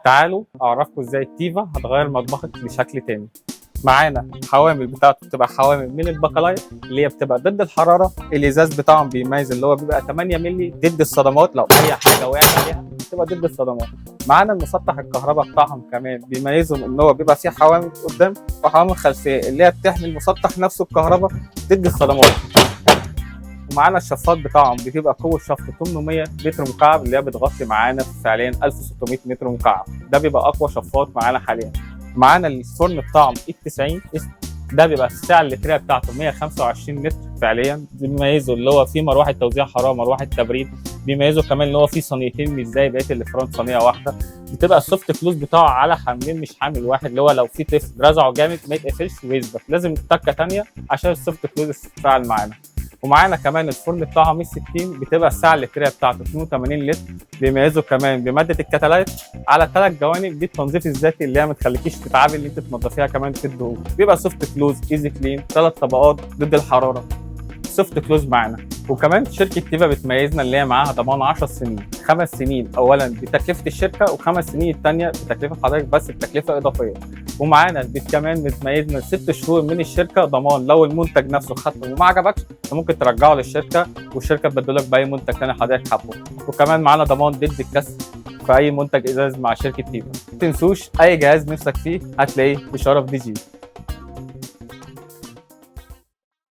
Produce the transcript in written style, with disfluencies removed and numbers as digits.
تعالوا اعرفكم ازاي التيفا هتغير مطبخك بشكل تاني. معانا حوامل بتاعته بتبقى حوامل من البكلايت اللي هي بتبقى ضد الحراره. الازاز بتاعهم بيميز اللي هو بيبقى 8 مللي ضد الصدمات، لو اي حاجه وقعت عليها بتبقى ضد الصدمات. معانا المسطح الكهرباء بتاعهم كمان بيميزهم ان هو بيبقى فيه حوامل قدام وحوامل خلفيه اللي هي بتحمي المسطح نفسه الكهرباء ضد الصدمات. ومعانا الشفاط بتاعهم بتبقى قوه شفط 800 متر مكعب اللي هي بتغطي معانا فعليا 1600 متر مكعب. ده بيبقى اقوى شفاط معانا حاليا. معانا الفرن بتاعهم E90 ده بيبقى السعه اللتريه بتاعته 125 لتر فعليا. بيميزه اللي هو فيه مروحه توزيع حراره مروحه تبريد. بيميزه كمان اللي هو فيه صينيتين مش زي بقيه الفرن صينيه واحده. بتبقى السوفت كلوز بتاعه على حاملين مش حامل واحد، اللي هو لو في طفل رزعه جامد ما يتقفلش ويثبت، لازم تكه ثانيه عشان السوفت كلوز يتفاعل معانا. ومعانا كمان الفرن بتاعهم E60 بتبقى السعه اللتريه بتاعته 82 لتر. بيميزه كمان بماده الكتالايت على 3 جوانب بالتنظيف الذاتي اللي هي ما تخليكيش تتعبي اللي انت تنضفيها كمان في الدهون. بيبقى سوفت كلوز ايزي كلين 3 طبقات ضد الحراره سوفت كلوز معانا. وكمان شركه تيفا بتميزنا اللي هي معاها ضمان 10 سنين، 5 سنين اولا بتكلفه الشركه و5 سنين الثانيه بتكلفه حضرتك بس بتكلفه اضافيه. ومعانا كمان بتميزنا 6 شهور من الشركه ضمان، لو المنتج نفسه خدته وما عجبكش انت ممكن ترجعه للشركه والشركه تبدلك باي منتج ثاني حضرتك حابه. وكمان معانا ضمان ضد الكسر في اي منتج ازاز مع شركه تيفا. ما تنسوش اي جهاز نفسك فيه هتلاقيه بشرف دي جي.